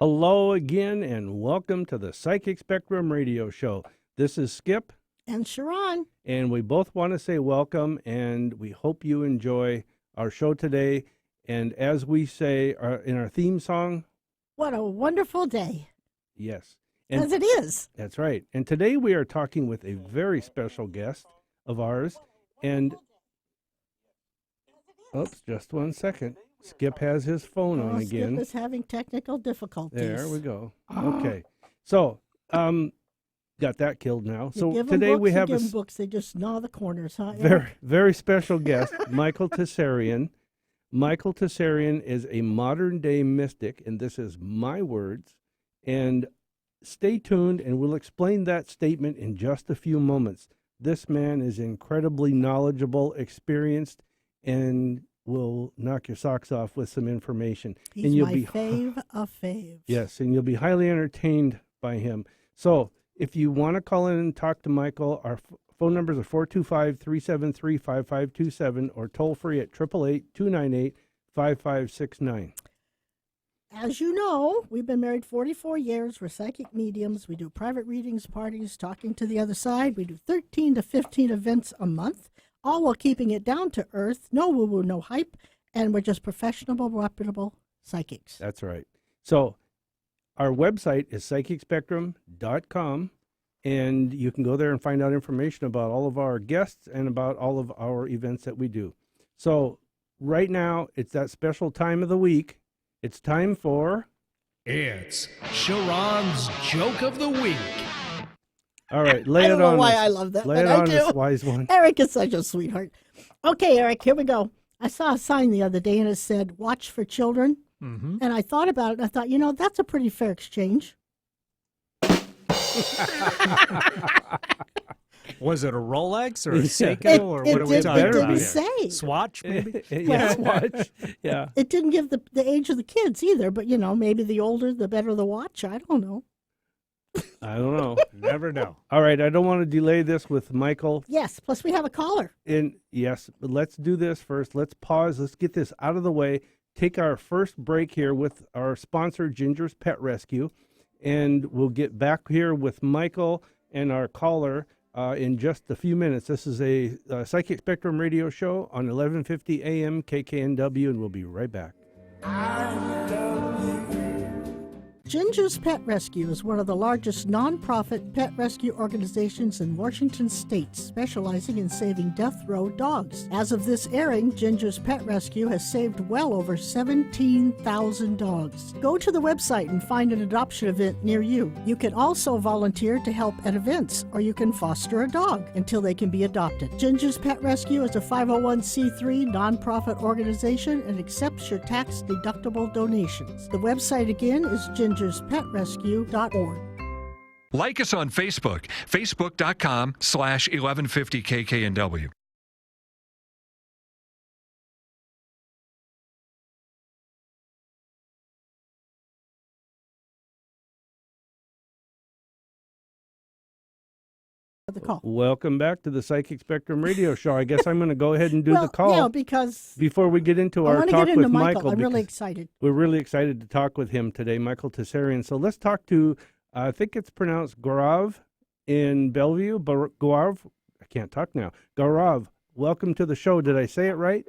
Hello again, and welcome to the Psychic Spectrum Radio Show. This is Skip. And Sharon. And we both want to say welcome, and we hope you enjoy our show today. And as we say in our theme song, what a wonderful day. Yes. As it is. That's right. And today we are talking with a very special guest of ours. And, oops, just one second. Skip has his phone on again. Skip is having technical difficulties. There we go. Okay. So, got that killed now. So give today books, we have books. They just gnaw the corners, huh? Very special guest, Michael Tessarian. Michael Tessarian is a modern-day mystic, and this is my words. And stay tuned, and we'll explain that statement in just a few moments. This man is incredibly knowledgeable, experienced, and will knock your socks off with some information. He's and you'll my fave of faves. Yes, and you'll be highly entertained by him. So if you want to call in and talk to Michael, our phone numbers are 425-373-5527 or toll free at 888-298-5569. As you know, we've been married 44 years. We're psychic mediums. We do private readings, parties, talking to the other side. We do 13 to 15 events a month, all while keeping it down to earth. No woo-woo, no hype. And we're just professional, reputable psychics. That's right. So our website is psychicspectrum.com, and you can go there and find out information about all of our guests and about all of our events that we do. So right now, it's that special time of the week. It's time for... It's Sharon's Joke of the Week. All right, lay it on. I don't know why I love that, but I do. This wise one. Eric is such a sweetheart. Okay, Eric, here we go. I saw a sign the other day, and it said, "Watch for children." Mm-hmm. And I thought about it, and I thought, that's a pretty fair exchange. Was it a Rolex or a Seiko, or what are we talking about? It didn't say. Swatch, maybe? Yeah, Swatch. Yeah. It didn't give the age of the kids either, but, maybe the older, the better the watch. I don't know. I don't know. Never know. All right, I don't want to delay this with Michael. Yes, plus we have a caller. And yes, but let's do this first. Let's pause. Let's get this out of the way. Take our first break here with our sponsor, Ginger's Pet Rescue. And we'll get back here with Michael and our caller in just a few minutes. This is a Psychic Spectrum radio show on 1150 AM KKNW, and we'll be right back. Ginger's Pet Rescue is one of the largest nonprofit pet rescue organizations in Washington state, specializing in saving death row dogs. As of this airing, Ginger's Pet Rescue has saved well over 17,000 dogs. Go to the website and find an adoption event near you. You can also volunteer to help at events, or you can foster a dog until they can be adopted. Ginger's Pet Rescue is a 501c3 nonprofit organization and accepts your tax-deductible donations. The website again is gingerspetrescue.org. Like us on Facebook, facebook.com/1150KKNW. The call. Welcome back to the Psychic Spectrum radio show. I guess I'm going to go ahead and do the call. Yeah, because before we get into our talk with Michael. I'm really excited. We're really excited to talk with him today, Michael Tessarian. So let's talk to, I think it's pronounced Gaurav in Bellevue. Gaurav, I can't talk now. Gaurav, welcome to the show. Did I say it right?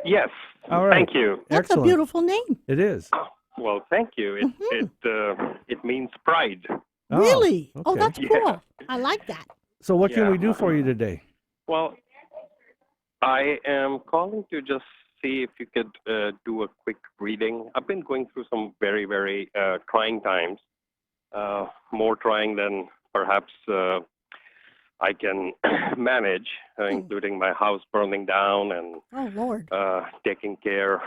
Yes. All right. Thank you. That's Excellent. a beautiful name. It is. Well, thank you. It means pride. Oh, really? okay. Oh, that's cool. Yeah. I like that. So what can we do for you today? Well, I am calling to just see if you could do a quick reading. I've been going through some very, very trying times, more trying than perhaps I can manage, including my house burning down and Oh, Lord. taking care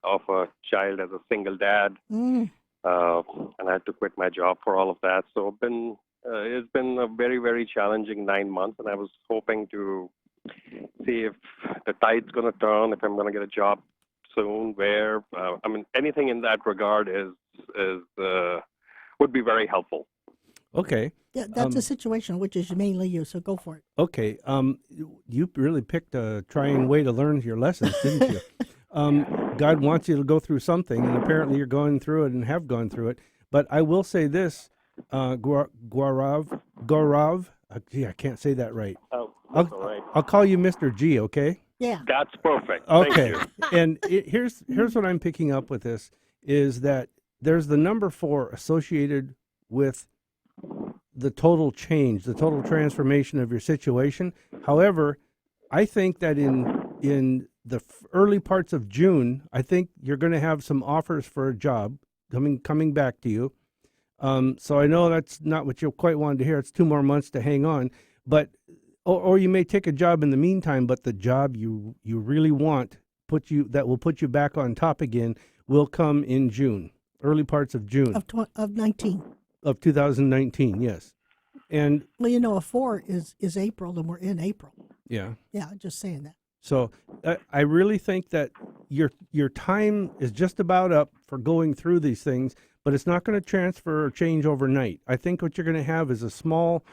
of a child as a single dad. And I had to quit my job for all of that. So it's been a very, very challenging 9 months, and I was hoping to see if the tide's going to turn, if I'm going to get a job soon, where, anything in that regard would be very helpful. Okay. Yeah, that's a situation which is mainly you, so go for it. Okay. You really picked a trying way to learn your lessons, didn't you? God wants you to go through something, and apparently you're going through it and have gone through it. But I will say this, Gaurav. Gee, I can't say that right. Oh, that's all right. I'll call you Mr. G, okay? Yeah. That's perfect. Okay. Thank you. And here's what I'm picking up with this is that there's the number 4 associated with the total change, the total transformation of your situation. However, I think that in the early parts of June, I think you're going to have some offers for a job coming back to you. So I know that's not what you quite wanted to hear. It's 2 more months to hang on, but or you may take a job in the meantime. But the job you really want that will put you back on top again will come in June, early parts of June Of 19. of 2019. Yes, and Well, you know, a 4 is April, and we're in April. yeah. Yeah, just saying that. So I really think that your time is just about up for going through these things, but it's not going to transfer or change overnight. I think what you're going to have is a small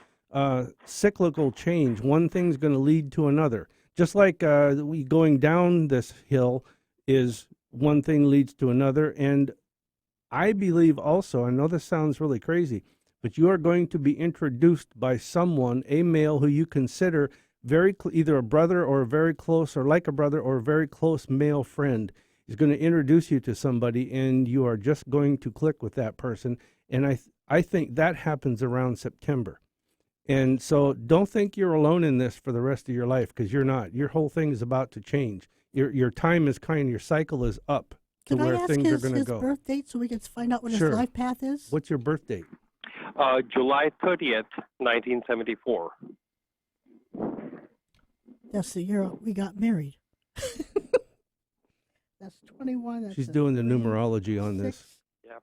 cyclical change. One thing's going to lead to another. Just like we going down this hill is one thing leads to another. And I believe also, I know this sounds really crazy, but you are going to be introduced by someone, a male who you consider either a brother or a very close, or like a brother or a very close male friend is going to introduce you to somebody, and you are just going to click with that person. And I think that happens around September. And so don't think you're alone in this for the rest of your life, because you're not. Your whole thing is about to change. Your time is your cycle is up to Can I where ask things are going to his go. birth date so we can find out what Sure. his life path is? What's your birth date? July 30th, 1974. That's the year we got married. That's 21. That's She's a doing the 3, numerology on this. 6, Yeah.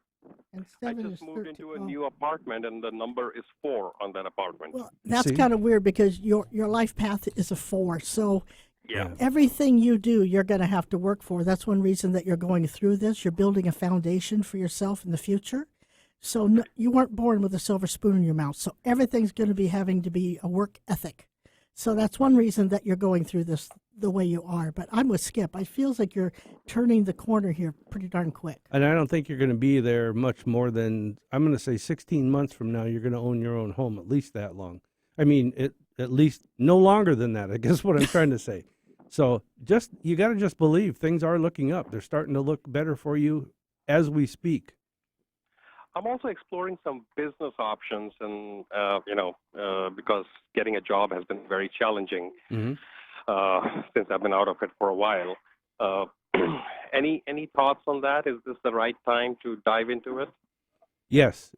and I 7 just is moved 13. into a Oh. new apartment, and the number is 4 on that apartment. Well, that's See? kind of weird because your life path is a 4. So yeah. everything you do, you're going to have to work for. That's one reason that you're going through this. You're building a foundation for yourself in the future. So no, you weren't born with a silver spoon in your mouth. So everything's going to be having to be a work ethic. So that's one reason that you're going through this the way you are. But I'm with Skip. It feels like you're turning the corner here pretty darn quick. And I don't think you're going to be there much more than, I'm going to say 16 months from now, you're going to own your own home, at least that long. I mean, at least no longer than that, I guess what I'm trying to say. So you got to just believe things are looking up. They're starting to look better for you as we speak. I'm also exploring some business options, and because getting a job has been very challenging since I've been out of it for a while. Any thoughts on that? Is this the right time to dive into it? Yes,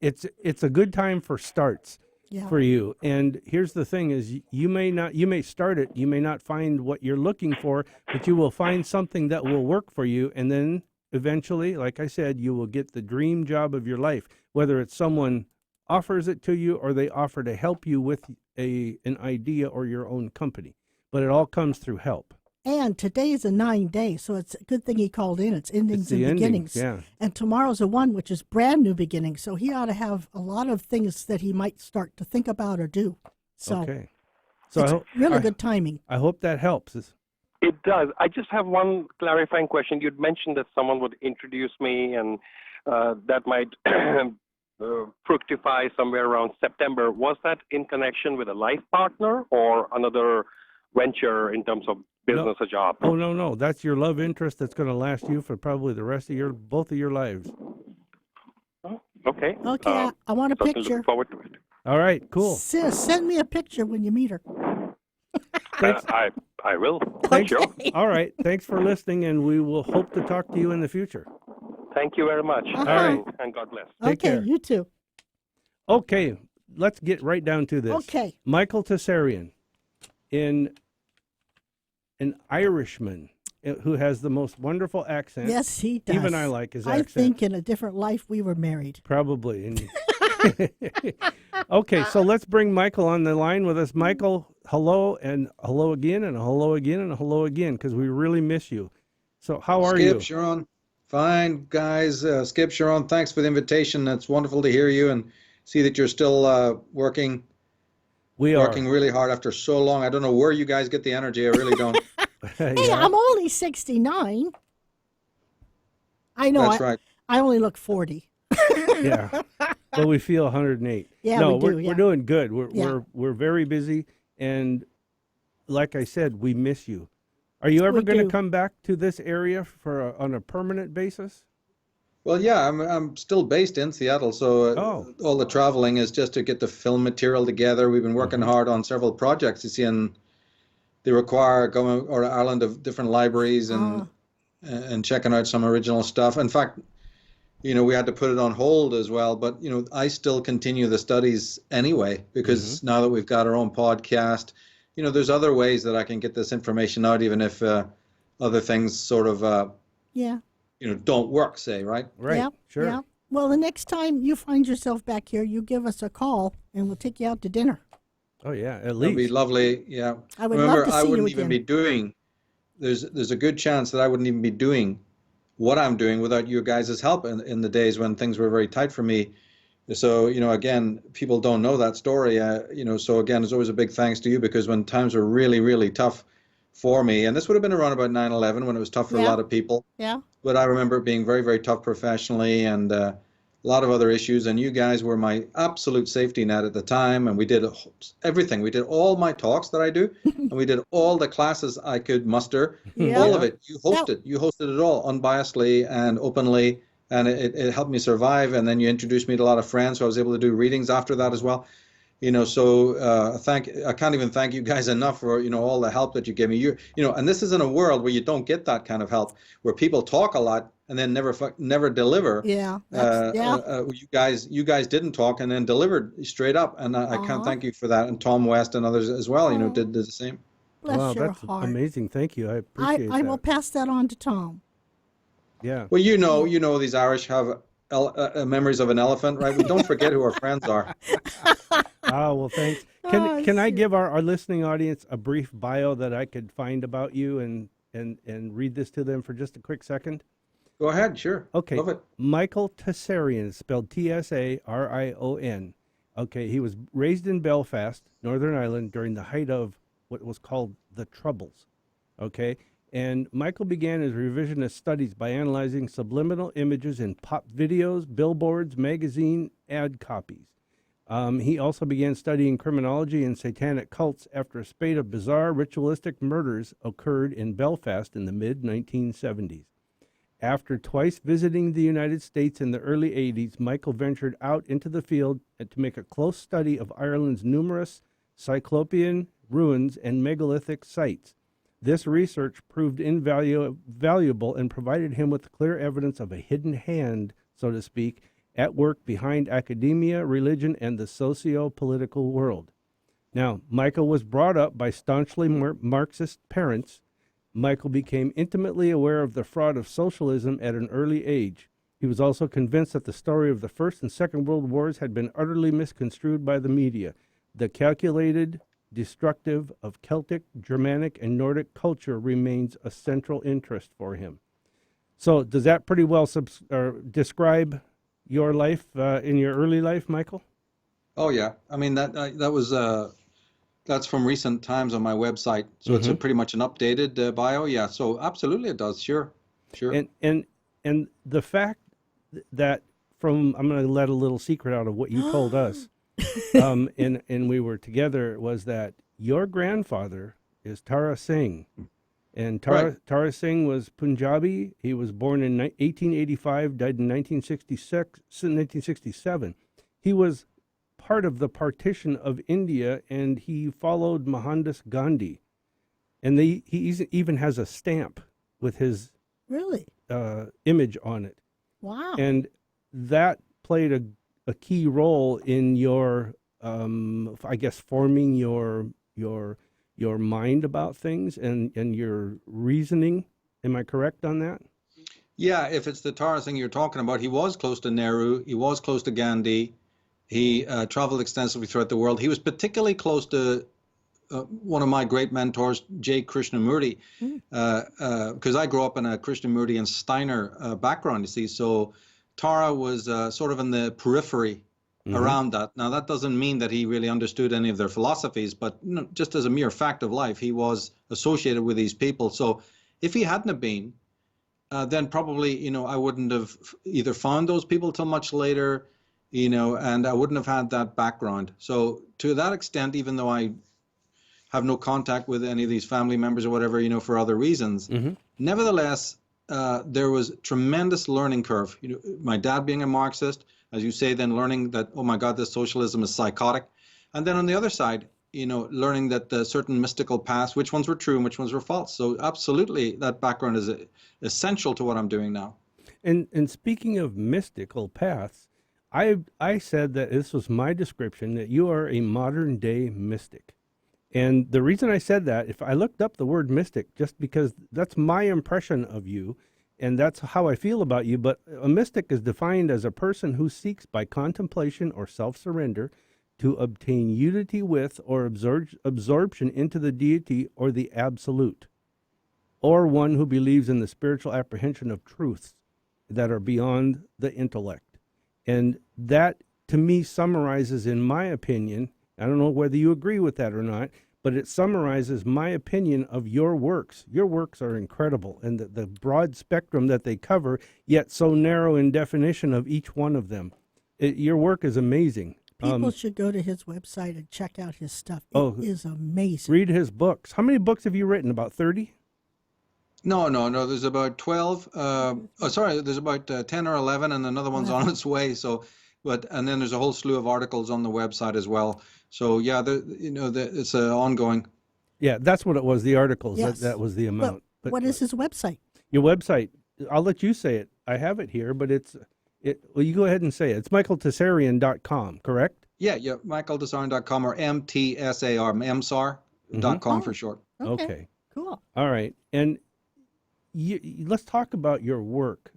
it's a good time for starts for you. And here's the thing: is you may start it, you may not find what you're looking for, but you will find something that will work for you, and then eventually, like I said, you will get the dream job of your life, whether it's someone offers it to you or they offer to help you with an idea or your own company. But it all comes through help. And today is a 9-day, so it's a good thing he called in. It's endings and beginnings. Yeah. And tomorrow's a 1, which is brand new beginning. So he ought to have a lot of things that he might start to think about or do. So Okay. it's So really good timing. Uh, I hope that helps. It does. I just have one clarifying question. You'd mentioned that someone would introduce me, and that might fructify somewhere around September. Was that in connection with a life partner or another venture in terms of business or job? Oh, no. That's your love interest that's going to last you for probably the rest of both of your lives. Oh, okay. Okay, I want a certainly picture. looking forward to it. All right, cool. Sis, send me a picture when you meet her. Thanks. I will. Thanks. Sure. All right. Thanks for listening, and we will hope to talk to you in the future. Thank you very much. All right. And God bless. Take Okay, care. you too. Okay, let's get right down to this. Okay. Michael Tessarian, an Irishman who has the most wonderful accent. Yes, he does. Even I like his I accent. think in a different life we were married. Probably. And okay, so let's bring Michael on the line with us. Michael, hello, and hello again, and hello again, and hello again, because we really miss you. So how are you? Skip, Sharon. Fine, guys. Skip, Sharon, thanks for the invitation. It's wonderful to hear you and see that you're still working really hard after so long. I don't know where you guys get the energy. I really don't. Hey, Yeah. I'm only 69. I know. That's right. I only look 40. Yeah. But we feel 108. Yeah, no, we do. we're doing good. Yeah. We're very busy, and like I said, we miss you. Are you ever We going to do. come back to this area on a permanent basis? Well, yeah, I'm still based in Seattle, so all the traveling is just to get the film material together. We've been working hard on several projects, you see, and they require going or Ireland of different libraries and checking out some original stuff. In fact, we had to put it on hold as well, but I still continue the studies anyway because now that we've got our own podcast, there's other ways that I can get this information out, even if other things sort of Yeah. don't work, say, right? Right. Yeah. Sure. Yeah. Well, the next time you find yourself back here, you give us a call and we'll take you out to dinner. Oh yeah, at That'd least. be lovely. Yeah. I would Remember, love to see I you wouldn't even again. be doing. There's a good chance that I wouldn't even be doing what I'm doing without you guys' help in the days when things were very tight for me. So, again, people don't know that story. So again, there's always a big thanks to you because when times were really, really tough for me, and this would have been around about 9/11 when it was tough for a lot of people. Yeah. But I remember it being very, very tough professionally and a lot of other issues. And you guys were my absolute safety net at the time. And we did everything. We did all my talks that I do, and we did all the classes I could muster. Yeah. All of it. You hosted it all unbiasedly and openly. And it helped me survive. And then you introduced me to a lot of friends, so I was able to do readings after that as well. So I can't even thank you guys enough for all the help that you give me. And this is in a world where you don't get that kind of help, where people talk a lot and then never deliver. Yeah. You guys didn't talk and then delivered straight up, and I can't thank you for that. And Tom West and others as well, did the same. Bless Wow, your that's heart. amazing. Thank you. I appreciate I that. will pass that on to Tom. Yeah. Well, these Irish have memories of an elephant, right? We don't forget who our friends are. Oh, well, thanks. Can I give our listening audience a brief bio that I could find about you and read this to them for just a quick second? Go ahead, sure. Okay. Love it. Michael Tsarion, spelled Tsarion. Okay, he was raised in Belfast, Northern Ireland, during the height of what was called the Troubles. Okay, and Michael began his revisionist studies by analyzing subliminal images in pop videos, billboards, magazine ad copies. He also began studying criminology and satanic cults after a spate of bizarre ritualistic murders occurred in Belfast in the mid-1970s. After twice visiting the United States in the early 80s, Michael ventured out into the field to make a close study of Ireland's numerous Cyclopean ruins and megalithic sites. This research proved invaluable and provided him with clear evidence of a hidden hand, so to speak, at work behind academia, religion, and the socio-political world. Now, Michael was brought up by staunchly Marxist parents. Michael became intimately aware of the fraud of socialism at an early age. He was also convinced that the story of the First and Second World Wars had been utterly misconstrued by the media. The calculated destructive of Celtic, Germanic, and Nordic culture remains a central interest for him. So does that pretty well describe your life in your early life, Michael? Oh yeah, I mean that was that's from recent times on my website, so it's pretty much an updated bio. Yeah, so absolutely it does. Sure. And the fact that I'm going to let a little secret out of what you told us, and we were together, was that your grandfather is Tara Singh. And Tara Singh was Punjabi. He was born in 1885, died in 1967. He was part of the partition of India, and he followed Mohandas Gandhi. And he even has a stamp with his image on it. Wow. And that played a key role in your, I guess, forming your mind about things and your reasoning. Am I correct on that? Yeah, if it's the Tara thing you're talking about, he was close to Nehru. He was close to Gandhi. He traveled extensively throughout the world. He was particularly close to one of my great mentors, J. Krishnamurti, because I grew up in a Krishnamurti and Steiner background, you see. So Tara was sort of in the periphery around that. Now, that doesn't mean that he really understood any of their philosophies, but just as a mere fact of life, he was associated with these people. So if he hadn't have been, then probably, I wouldn't have either found those people till much later, and I wouldn't have had that background. So to that extent, even though I have no contact with any of these family members or whatever, for other reasons, nevertheless, there was tremendous learning curve. My dad being a Marxist, as you say, then learning that, oh my God, this socialism is psychotic. And then on the other side, learning that the certain mystical paths, which ones were true and which ones were false. So absolutely, that background is essential to what I'm doing now. And speaking of mystical paths, I said that this was my description, that you are a modern day mystic. And the reason I said that, if I looked up the word mystic, just because that's my impression of you, and that's how I feel about you, but a mystic is defined as a person who seeks by contemplation or self-surrender to obtain unity with or absorption into the deity or the absolute, or one who believes in the spiritual apprehension of truths that are beyond the intellect. And that, to me, summarizes, in my opinion, I don't know whether you agree with that or not, but it summarizes my opinion of your works. Your works are incredible, and the broad spectrum that they cover, yet so narrow in definition of each one of them. Your work is amazing. People should go to his website and check out his stuff. It is amazing. Read his books. How many books have you written? About 30? No. There's about 12. There's about 10 or 11, and another one's on its way. So, and then there's a whole slew of articles on the website as well. So yeah, it's ongoing. Yeah, that's what it was. The articles. Yes. That was the amount. But what is his website? Your website. I'll let you say it. I have it here, but well, you go ahead and say it. It's michaeltessarian.com, correct? Yeah, michaeltessarian.com or MTSAR, MSAR.com for short. Okay. Cool. All right. And let's talk about your work.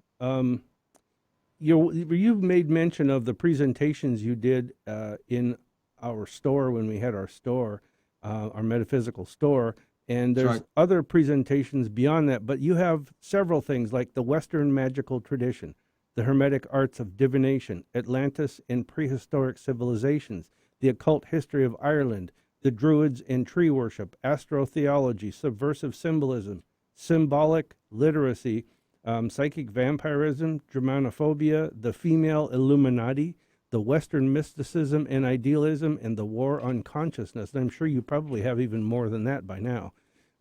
You've made mention of the presentations you did in our store when we had our store, our metaphysical store. And there's other presentations beyond that, but you have several things like the Western magical tradition, the Hermetic arts of divination, Atlantis and prehistoric civilizations, the occult history of Ireland, the Druids and tree worship, astrotheology, subversive symbolism, symbolic literacy, psychic vampirism, Germanophobia, the female Illuminati, the Western mysticism and idealism, and the war on consciousness. And I'm sure you probably have even more than that by now.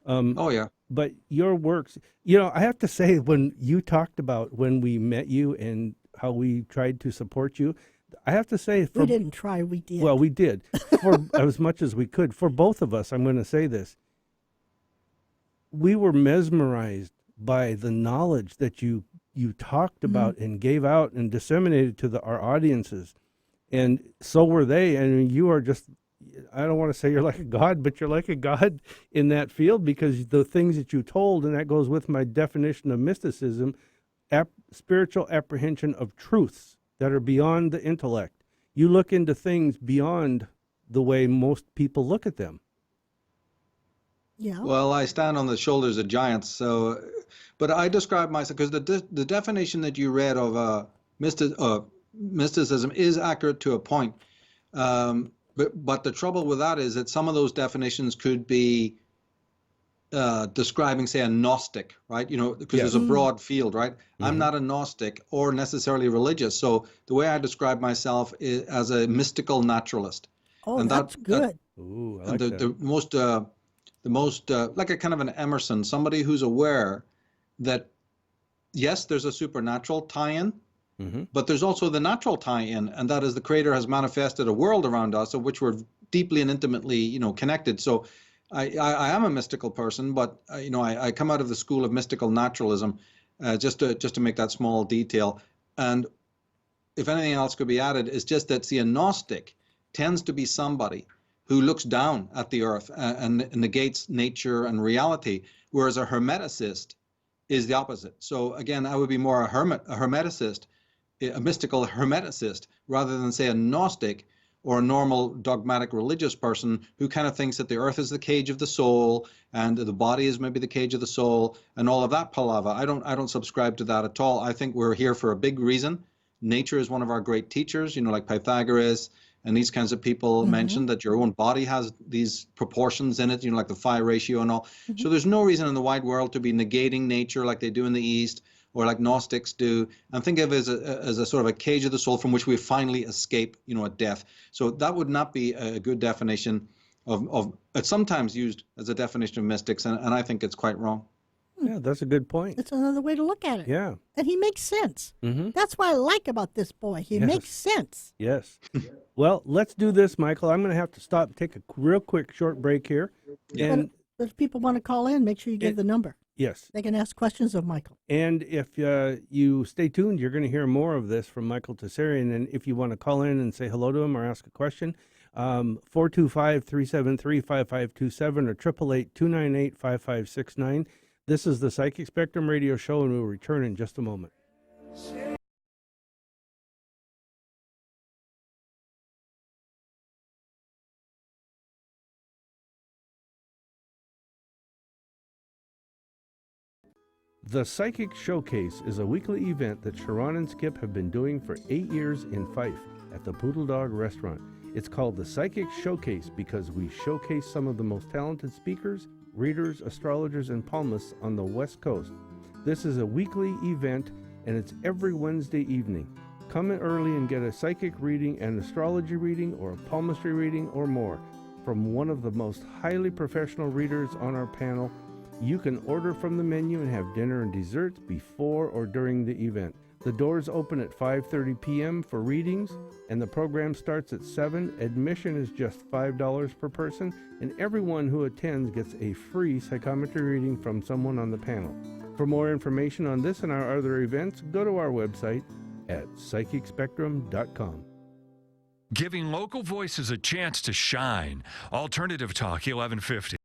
Oh, yeah. But your works, I have to say, when you talked about when we met you and how we tried to support you, I have to say, we didn't try, we did. Well, we did for as much as we could. For both of us, I'm going to say this. We were mesmerized by the knowledge that you talked about and gave out and disseminated to our audiences. And so were they. And you are just, I don't want to say you're like a god, but you're like a god in that field, because the things that you told, and that goes with my definition of mysticism, spiritual apprehension of truths that are beyond the intellect. You look into things beyond the way most people look at them. Yeah. Well, I stand on the shoulders of giants. So, but I describe myself, because the definition that you read of mysticism is accurate to a point. But the trouble with that is that some of those definitions could be describing, say, a Gnostic, right? Because there's a broad field, right? I'm not a Gnostic or necessarily religious. So the way I describe myself is as a mystical naturalist. Oh, and that's good. Ooh, I like that. The most like a kind of an Emerson, somebody who's aware that, yes, there's a supernatural tie-in, but there's also the natural tie-in, and that is the Creator has manifested a world around us of which we're deeply and intimately, connected. So I am a mystical person, but I come out of the school of mystical naturalism, just to make that small detail. And if anything else could be added, is just that, see, a Gnostic tends to be somebody who looks down at the earth and negates nature and reality, whereas a hermeticist is the opposite. So again, I would be more a hermeticist, a mystical hermeticist, rather than, say, a Gnostic or a normal dogmatic religious person who kind of thinks that the earth is the cage of the soul and the body is maybe the cage of the soul and all of that palaver. I don't subscribe to that at all. I think we're here for a big reason. Nature is one of our great teachers, like Pythagoras and these kinds of people mentioned that your own body has these proportions in it, like the phi ratio and all. So there's no reason in the wide world to be negating nature like they do in the East, or like Gnostics do, and think of it as a sort of a cage of the soul from which we finally escape, at death. So that would not be a good definition of it's sometimes used as a definition of mystics, and I think it's quite wrong. Yeah, that's a good point. It's another way to look at it. Yeah. And he makes sense. Mm-hmm. That's what I like about this boy. He makes sense. Yes. Well, let's do this, Michael. I'm going to have to stop, take a real quick short break here. And but if people want to call in, make sure you give the number. Yes. They can ask questions of Michael. And if you stay tuned, you're going to hear more of this from Michael Tessarian. And if you want to call in and say hello to him or ask a question, 425-373-5527 or 888-298-5569. This is the Psychic Spectrum Radio Show, and we'll return in just a moment. The Psychic Showcase is a weekly event that Sharon and Skip have been doing for 8 years in Fife at the Poodle Dog Restaurant. It's called the Psychic Showcase because we showcase some of the most talented speakers, readers, astrologers, and palmists on the West Coast. This is a weekly event, and it's every Wednesday evening. Come in early and get a psychic reading, an astrology reading, or a palmistry reading, or more from one of the most highly professional readers on our panel. You can order from the menu and have dinner and desserts before or during the event. The doors open at 5:30 p.m. for readings, and the program starts at 7. Admission is just $5 per person, and everyone who attends gets a free psychometry reading from someone on the panel. For more information on this and our other events, go to our website at psychicspectrum.com. Giving local voices a chance to shine. Alternative Talk 1150.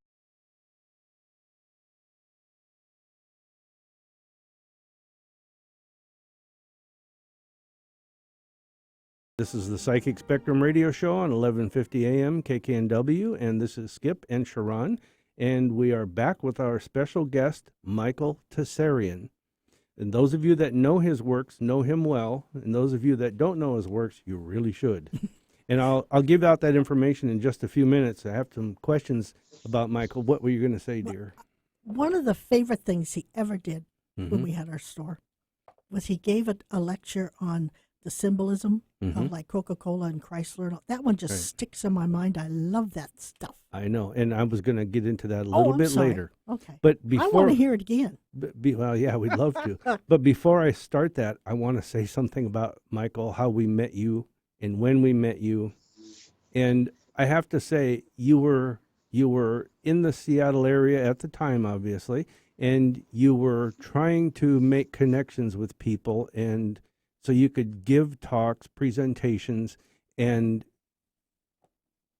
This is the Psychic Spectrum Radio Show on 1150 AM KKNW, and this is Skip and Sharon, and we are back with our special guest, Michael Tessarian. And those of you that know his works know him well, and those of you that don't know his works, you really should. And I'll give out that information in just a few minutes. I have some questions about Michael. What were you going to say, dear? One of the favorite things he ever did when we had our store was he gave a lecture on the symbolism of like Coca-Cola and Chrysler. And all. That one just sticks in my mind. I love that stuff. I know, and I was going to get into that a little bit later. Okay. But before, I want to hear it again. Well, yeah, we'd love to. But before I start that, I want to say something about Michael, how we met you and when we met you. And I have to say, you were in the Seattle area at the time, obviously, and you were trying to make connections with people, and so you could give talks, presentations, and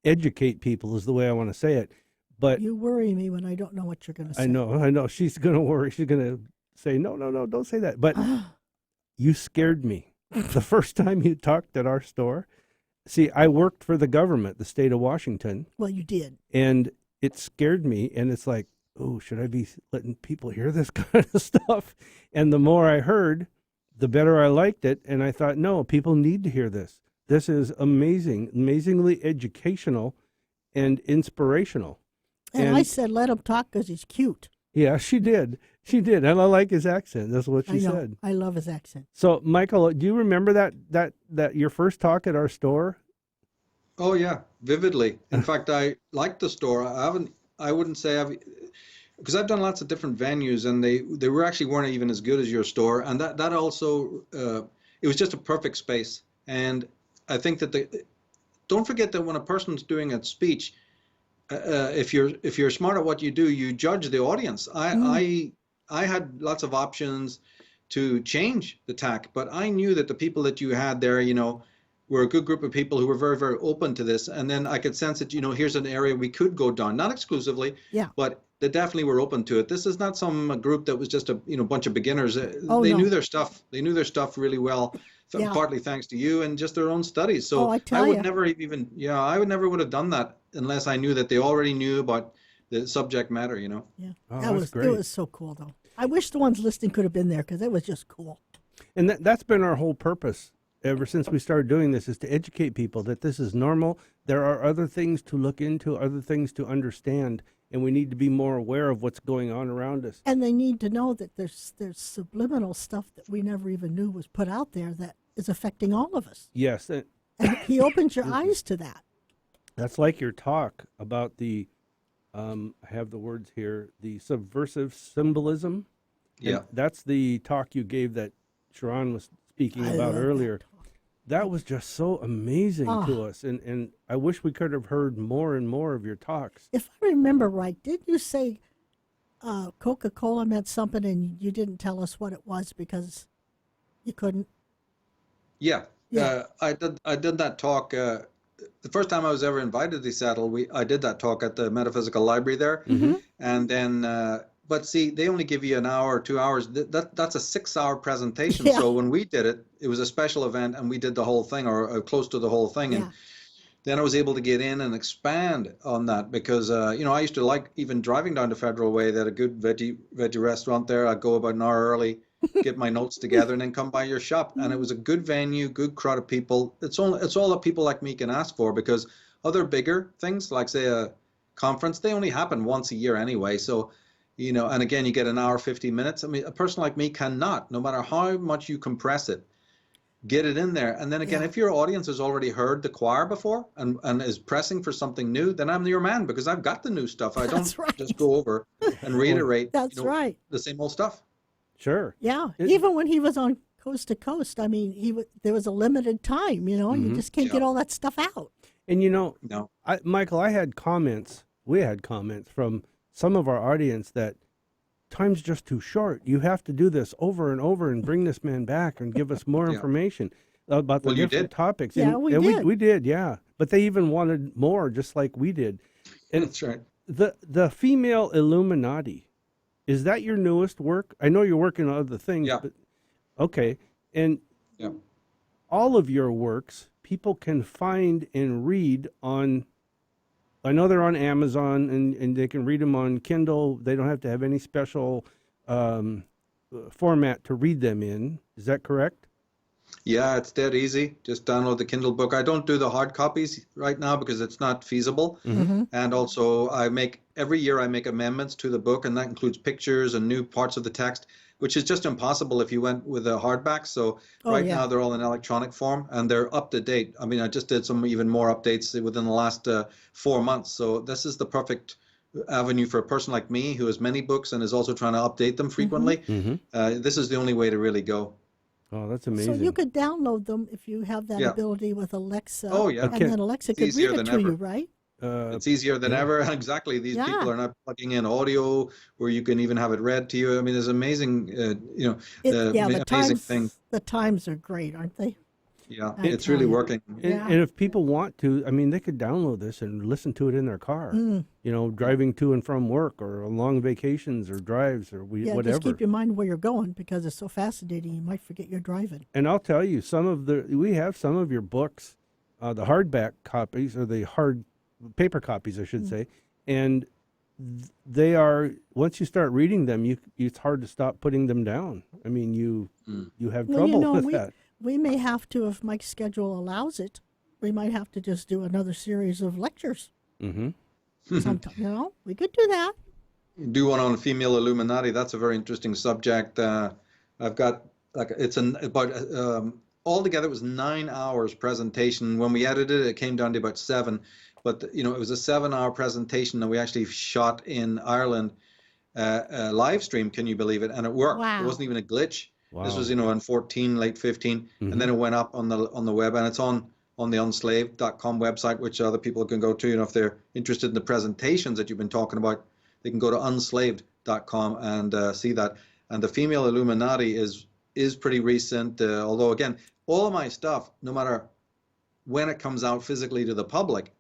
educate people is the way I want to say it. But you worry me when I don't know what you're going to say. I know. She's going to worry. She's going to say, no, don't say that. But you scared me the first time you talked at our store. See, I worked for the government, the state of Washington. Well, you did. And it scared me. And it's like, oh, should I be letting people hear this kind of stuff? And the more I heard, the better I liked it. And I thought, no, people need to hear this. This is amazingly educational and inspirational. And I said, let him talk because he's cute. Yeah, she did. And I like his accent. That's what she said. I love his accent. So, Michael, do you remember that your first talk at our store? Oh yeah, vividly. In fact, I liked the store. I wouldn't say because I've done lots of different venues, and they weren't even as good as your store. And that also it was just a perfect space. And I think that don't forget that when a person's doing a speech, if you're smart at what you do, you judge the audience. I had lots of options to change the tack, but I knew that the people that you had there, were a good group of people who were very, very open to this. And then I could sense that, here's an area we could go down, not exclusively, but they definitely were open to it. This is not some group that was just a bunch of beginners. They knew their stuff. They knew their stuff really well, partly thanks to you and just their own studies. So I would never would have done that unless I knew that they already knew about the subject matter, Yeah. Oh, that's great. It was so cool, though. I wish the ones listening could have been there because it was just cool. And that's been our whole purpose ever since we started doing this, is to educate people that this is normal. There are other things to look into, other things to understand, and we need to be more aware of what's going on around us. And they need to know that there's subliminal stuff that we never even knew was put out there that is affecting all of us. Yes. And he opens your eyes to that. That's like your talk about the, I have the words here, the subversive symbolism. Yeah. And that's the talk you gave that Sharon was speaking about earlier. That was just so amazing to us. And I wish we could have heard more and more of your talks. If I remember right, did you say Coca-Cola meant something and you didn't tell us what it was because you couldn't? Yeah. Yeah. I did that talk. The first time I was ever invited to Seattle, I did that talk at the Metaphysical Library there. Mm-hmm. And then, but see, they only give you an hour or 2 hours. That's a 6-hour presentation. Yeah. So when we did it, it was a special event and we did the whole thing or close to the whole thing. And then I was able to get in and expand on that because, I used to like even driving down to Federal Way. They had a good veggie restaurant there. I'd go about an hour early, get my notes together, and then come by your shop. And it was a good venue, good crowd of people. It's all that people like me can ask for because other bigger things, like say a conference, they only happen once a year anyway. So, and again, you get an hour, 50 minutes. I mean, a person like me cannot, no matter how much you compress it, get it in there. And then again, if your audience has already heard the choir before and is pressing for something new, then I'm your man because I've got the new stuff. I don't just go over and reiterate the same old stuff. Sure. Yeah. Even when he was on Coast to Coast, I mean, there was a limited time, you just can't get all that stuff out. And No. Michael, we had comments from some of our audience that time's just too short. You have to do this over and over and bring this man back and give us more information about the different topics. Yeah, and, we and did. We did, yeah. But they even wanted more, just like we did. And that's right. The female Illuminati, is that your newest work? I know you're working on other things. Yeah. But, okay. And all of your works, people can find and read on, I know they're on Amazon and they can read them on Kindle. They don't have to have any special format to read them in. Is that correct? Yeah, it's dead easy. Just download the Kindle book. I don't do the hard copies right now because it's not feasible. Mm-hmm. And also every year I make amendments to the book, and that includes pictures and new parts of the text, which is just impossible if you went with a hardback. So now they're all in electronic form and they're up to date. I mean, I just did some even more updates within the last 4 months. So this is the perfect avenue for a person like me who has many books and is also trying to update them frequently. Mm-hmm. This is the only way to really go. Oh, that's amazing. So you could download them if you have that ability with Alexa. Oh, yeah. And then Alexa could read it to you, right? It's easier than ever. Exactly. These people are not plugging in audio where you can even have it read to you. I mean, it's amazing, amazing thing. The times are great, aren't they? Yeah, it's really working. And if people want to, I mean, they could download this and listen to it in their car, driving to and from work or on long vacations or drives or whatever. Just keep in mind where you're going because it's so fascinating. You might forget you're driving. And I'll tell you, we have some of your books, the hardback copies or the hard paper copies, I should say, and they are, once you start reading them, it's hard to stop putting them down. I mean, you have trouble with that. We may have to, if Mike's schedule allows it, we might have to just do another series of lectures. Mm-hmm. Sometime, we could do that. Do one on female Illuminati. That's a very interesting subject. I've got altogether it was 9 hours presentation. When we edited it, it came down to about 7. But it was a 7-hour presentation that we actually shot in Ireland, a live stream. Can you believe it? And it worked. Wow. It wasn't even a glitch. Wow. This was, in 14, late 15, and then it went up on the web, and it's on the unslaved.com website, which other people can go to. If they're interested in the presentations that you've been talking about, they can go to unslaved.com and see that. And the female Illuminati is pretty recent, although again, all of my stuff, no matter when it comes out physically to the public,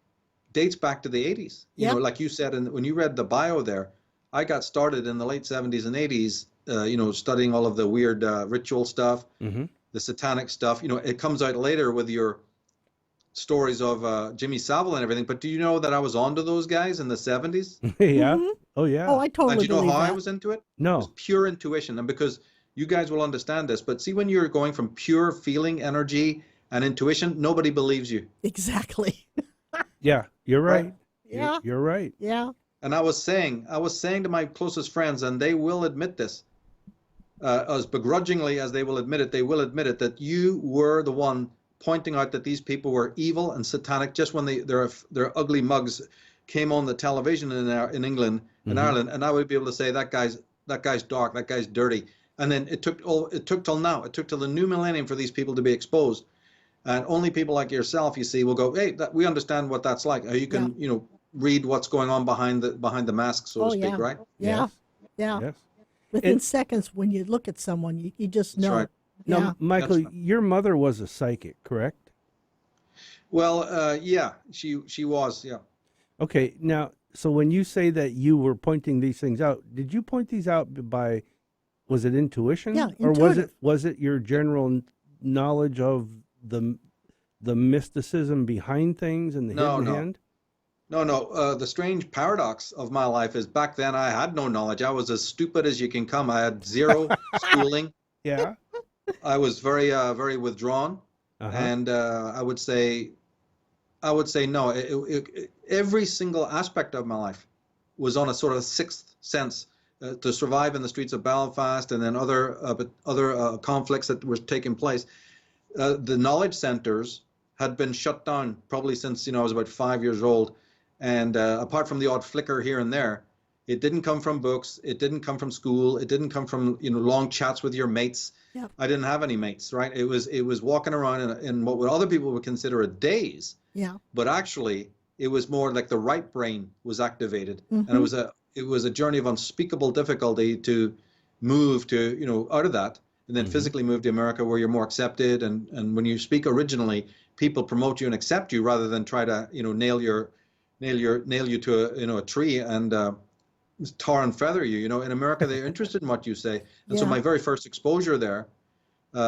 dates back to the 80s. Like you said, and when you read the bio there, I got started in the late 70s and 80s. Studying all of the weird ritual stuff, the satanic stuff. It comes out later with your stories of Jimmy Savile and everything. But do you know that I was onto those guys in the 70s? Yeah. Oh, yeah. Oh, I totally And do you know believe how that. I was into it? No. It was pure intuition. And because you guys will understand this, but see, when you're going from pure feeling, energy, and intuition, nobody believes you. Exactly. Yeah, you're right. Yeah. You're right. Yeah. And I was saying to my closest friends, and they will admit this, as begrudgingly as they will admit it, that you were the one pointing out that these people were evil and satanic just when their ugly mugs came on the television in England and Ireland, and I would be able to say that guy's dark, that guy's dirty. And then it took till now. It took till the new millennium for these people to be exposed. And only people like yourself, you see, will go, hey, we understand what that's like. You can, read what's going on behind the mask, so to speak, right? Yeah. Yes. Yeah. Yes. Within seconds, when you look at someone, you just know. That's right. Now, Michael, your mother was a psychic, correct? Well, yeah, she was, yeah. Okay. Now, so when you say that you were pointing these things out, did you point these out by, was it intuition? Yeah, or intuitive. was it your general knowledge of the mysticism behind things and the hidden hand? No. The strange paradox of my life is back then I had no knowledge. I was as stupid as you can come. I had zero schooling. Yeah. I was very, very withdrawn, and I would say no. Every single aspect of my life was on a sort of sixth sense to survive in the streets of Belfast, and then other conflicts that were taking place. The knowledge centers had been shut down probably since I was about 5 years old, and apart from the odd flicker here and there, it didn't come from books, it didn't come from school, it didn't come from long chats with your mates. Yep. I didn't have any mates, right? It was walking around in what other people would consider a daze. Yeah. But actually, it was more like the right brain was activated, and it was a journey of unspeakable difficulty to move to out of that, and then physically move to America where you're more accepted, and when you speak originally, people promote you and accept you rather than try to nail you to a tree and tar and feather you. In America they're interested in what you say, and so my very first exposure there,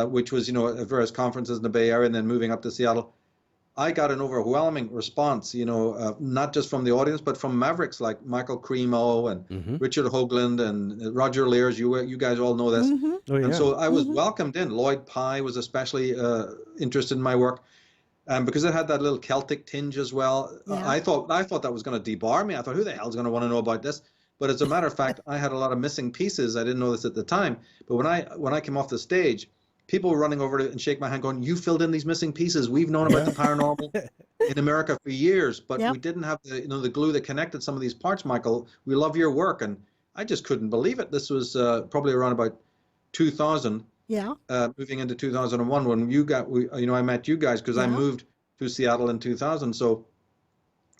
which was at various conferences in the Bay Area and then moving up to Seattle, I got an overwhelming response, not just from the audience, but from mavericks like Michael Cremo and Richard Hoagland and Roger Lears. You guys all know this. Oh, yeah. And so I was welcomed in. Lloyd Pye was especially interested in my work, because it had that little Celtic tinge as well. Yeah. I thought that was going to debar me. I thought, who the hell is going to want to know about this? But as a matter of fact, I had a lot of missing pieces. I didn't know this at the time. But when I came off the stage, people were running over to and shake my hand going, you filled in these missing pieces. We've known about the paranormal in America for years, but we didn't have the glue that connected some of these parts, Michael. We love your work. And I just couldn't believe it. This was probably around about 2000, moving into 2001 when I met you guys, because I moved to Seattle in 2000. So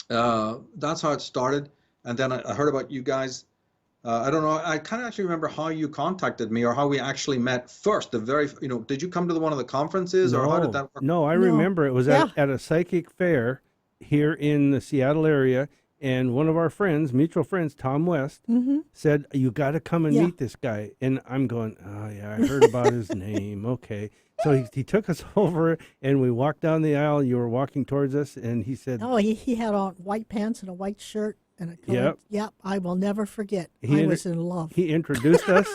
that's how it started. And then I heard about you guys. I don't know. I can't actually remember how you contacted me or how we actually met first. Did you come to one of the conferences or how did that work? No, I remember it was at a psychic fair here in the Seattle area. And one of our friends, mutual friends, Tom West, said, you got to come and meet this guy. And I'm going, oh, yeah, I heard about his name. Okay. So he took us over and we walked down the aisle. You were walking towards us and he said, oh, he had on white pants and a white shirt. And a colored, I will never forget. I was in love. He introduced us,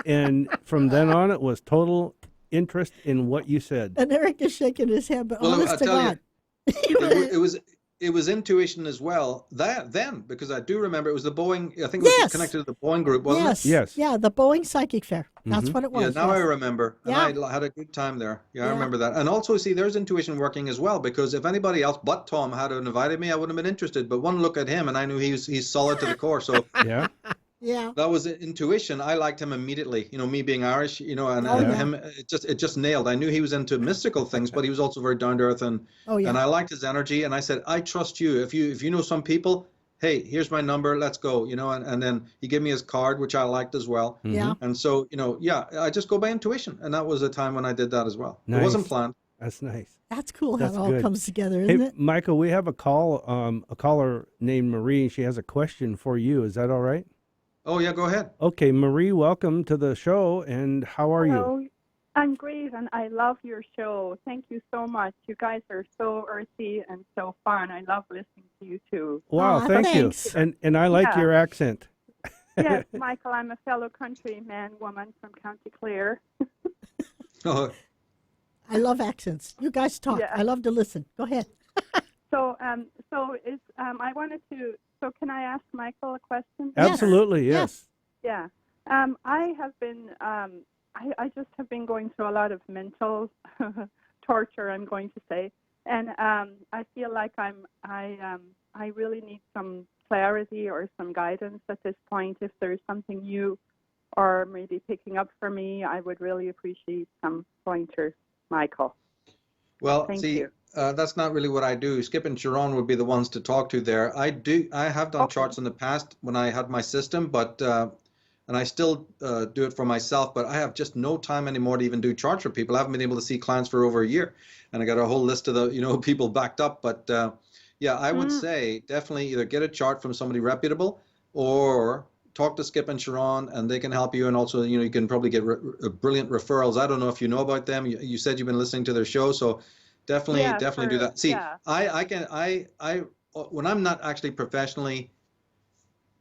and from then on, it was total interest in what you said. And Eric is shaking his head, but honest to God. It was intuition as well. Because I do remember it was the Boeing, I think it was connected to the Boeing group, wasn't it? Yes. Yeah, the Boeing Psychic Fair. That's what it was. Yeah, now I remember. And I had a good time there. Yeah, I remember that. And also, see, there's intuition working as well, because if anybody else but Tom had invited me, I wouldn't have been interested. But one look at him, and I knew he's solid to the core. So yeah, that was intuition. I liked him immediately. Me being Irish, him, it just nailed. I knew he was into mystical things, but he was also very down to earth, and I liked his energy. And I said, I trust you. If you know some people, hey, here's my number, let's go. And then he gave me his card, which I liked as well. Yeah. And so I just go by intuition, and that was a time when I did that as well. Nice. It wasn't planned. That's nice. That's cool how it all comes together, isn't it? Michael, we have a caller named Marie. She has a question for you. Is that all right? Oh, yeah, go ahead. Okay, Marie, welcome to the show, and how are you? I'm great, and I love your show. Thank you so much. You guys are so earthy and so fun. I love listening to you, too. Wow, thank you. And I like your accent. Yes, Michael, I'm a fellow countryman, woman from County Clare. Oh. I love accents. You guys talk. I love to listen. Go ahead. I wanted to So can I ask Michael a question? Absolutely, yes. Yeah. I have been, I just have been going through a lot of mental torture, I'm going to say. And I feel like I really need some clarity or some guidance at this point. If there's something you are maybe picking up for me, I would really appreciate some pointers, Michael. Well, Thank see, you. that's not really what I do. Skip and Sharon would be the ones to talk to there. I have done charts in the past when I had my system, but and I still do it for myself, but I have just no time anymore to even do charts for people. I haven't been able to see clients for over a year, and I got a whole list of the people backed up. But yeah, I would say definitely either get a chart from somebody reputable or talk to Skip and Sharon, and they can help you. And also, you can probably get brilliant referrals. I don't know if you know about them. You said you've been listening to their show, so definitely do that. See, yeah. I when I'm not actually professionally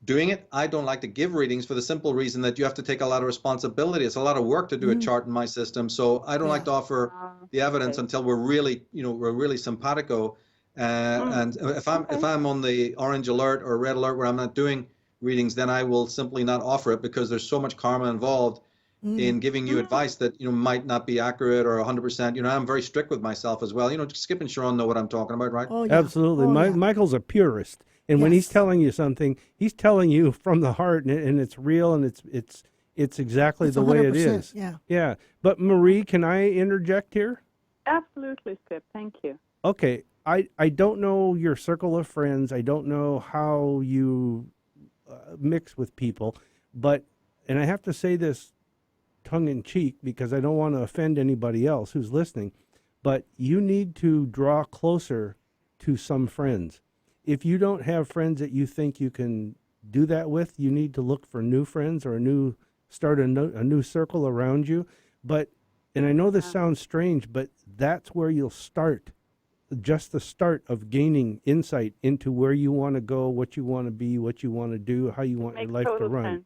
doing it, I don't like to give readings for the simple reason that you have to take a lot of responsibility. It's a lot of work to do a chart in my system, so I don't like to offer the evidence until we're really simpatico. And if I'm on the orange alert or red alert where I'm not doing readings, then I will simply not offer it because there's so much karma involved in giving you advice that might not be accurate or 100%. I'm very strict with myself as well. Skip and Sharon know what I'm talking about, right? Oh, yeah. Absolutely. Michael's a purist, and when he's telling you something, he's telling you from the heart, and it's real, and it's exactly the way it is. Yeah. But Marie, can I interject here? Absolutely, Skip. Thank you. Okay. I don't know your circle of friends. I don't know how you mix with people, and I have to say this tongue in cheek because I don't want to offend anybody else who's listening, but you need to draw closer to some friends. If you don't have friends that you think you can do that with, you need to look for new friends or start a new circle around you. And I know this sounds strange, but that's where you'll start. Just the start of gaining insight into where you want to go, what you want to be, what you want to do, how you want your life to run. Sense.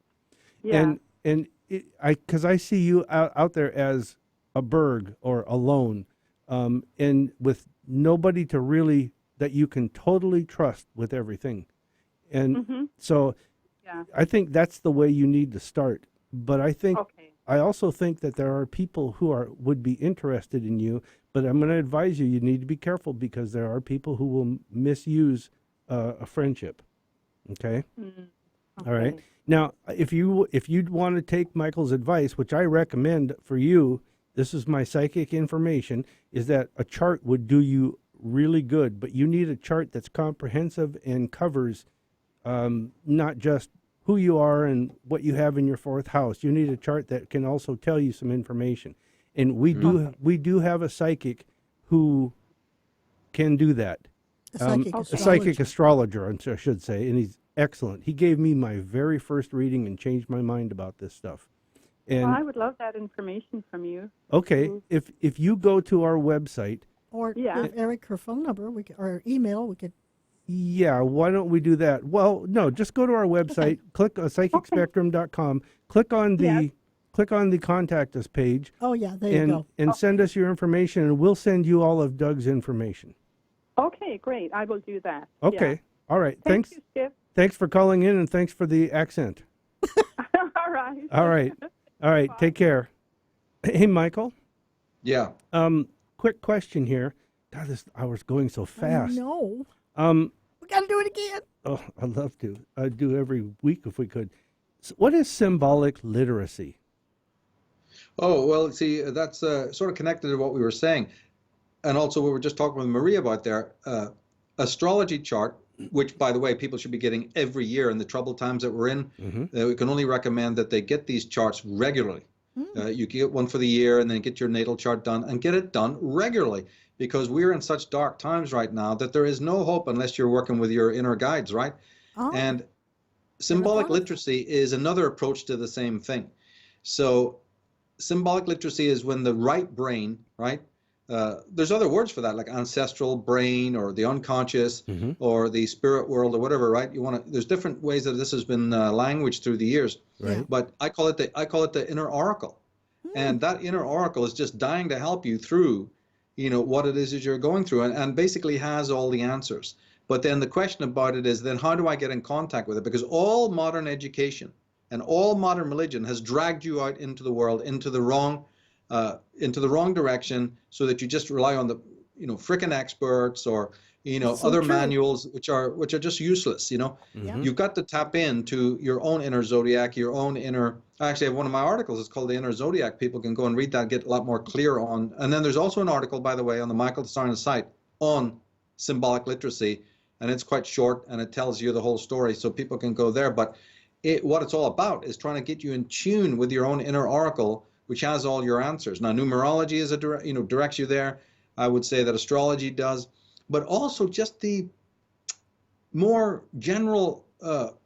Yeah. And because I see you out there as a Berg or alone, and with nobody to really that you can totally trust with everything, and so I think that's the way you need to start. But I also think that there are people who would be interested in you. But I'm going to advise you need to be careful because there are people who will misuse a friendship. Okay? All right. Now, if you'd want to take Michael's advice, which I recommend for you, this is my psychic information, is that a chart would do you really good, but you need a chart that's comprehensive and covers not just who you are and what you have in your fourth house. You need a chart that can also tell you some information. And we do have a psychic who can do that. A psychic astrologer, I should say, and he's excellent. He gave me my very first reading and changed my mind about this stuff. And I would love that information from you. Okay, if you go to our website, or give Eric her phone number, or email, we could. Yeah, why don't we do that? Well, no, just go to our website, click on psychicspectrum.com, click on the contact us page. Oh, yeah, there you go. And send us your information, and we'll send you all of Doug's information. Okay, great. I will do that. Okay. Yeah. All right. Thank you, Skip. Thanks for calling in, and thanks for the accent. All right. All right. All right. Bye. Take care. Hey, Michael. Yeah. Quick question here. God, this hour's going so fast. No. We got to do it again. Oh, I'd love to. I'd do every week if we could. So what is symbolic literacy? Oh, well, see, that's sort of connected to what we were saying. And also we were just talking with Maria about there. Astrology chart, which, by the way, people should be getting every year in the troubled times that we're in. We can only recommend that they get these charts regularly. You get one for the year and then get your natal chart done and get it done regularly. Because we're in such dark times right now that there is no hope unless you're working with your inner guides, right? And symbolic literacy is another approach to the same thing. So symbolic literacy is when the right brain, right? There's other words for that, like ancestral brain or the unconscious or the spirit world or whatever, right? There's different ways that this has been languaged through the years. Right. But I call it the inner oracle. And that inner oracle is just dying to help you through what it is that you're going through, and basically has all the answers. But then the question about it is then how do I get in contact with it? Because all modern education and all modern religion has dragged you out into the world, into the wrong direction, so that you just rely on the, frickin' experts or, So other true. manuals which are just useless. Yeah. You've got to tap into your own inner zodiac, your own inner. Actually, one of my articles is called "The Inner Zodiac." People can go and read that, get a lot more clear on. And then there's also an article, by the way, on the Michael Tsarian site on symbolic literacy, and it's quite short and it tells you the whole story, so people can go there. But what it's all about is trying to get you in tune with your own inner oracle, which has all your answers. Now, numerology is directs you there. I would say that astrology does, but also just the more general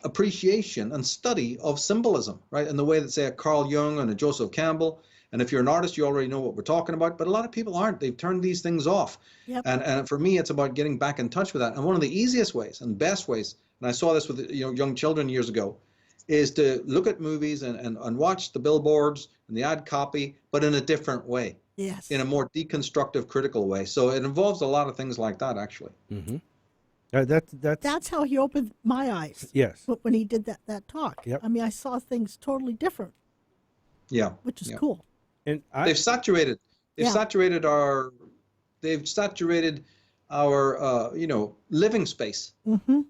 appreciation and study of symbolism, right? In the way that, say, a Carl Jung and a Joseph Campbell. And if you're an artist, you already know what we're talking about. But a lot of people aren't. They've turned these things off. Yep. And for me, it's about getting back in touch with that. And one of the easiest ways and best ways, and I saw this with young children years ago, is to look at movies and watch the billboards and the ad copy, but in a different way. Yes. In a more deconstructive, critical way. So it involves a lot of things like that, actually. Mm-hmm. That's how he opened my eyes. Yes. When he did that talk. Yep. I mean, I saw things totally different. Yeah. Which is cool. And they've saturated our living space. Mm-hmm.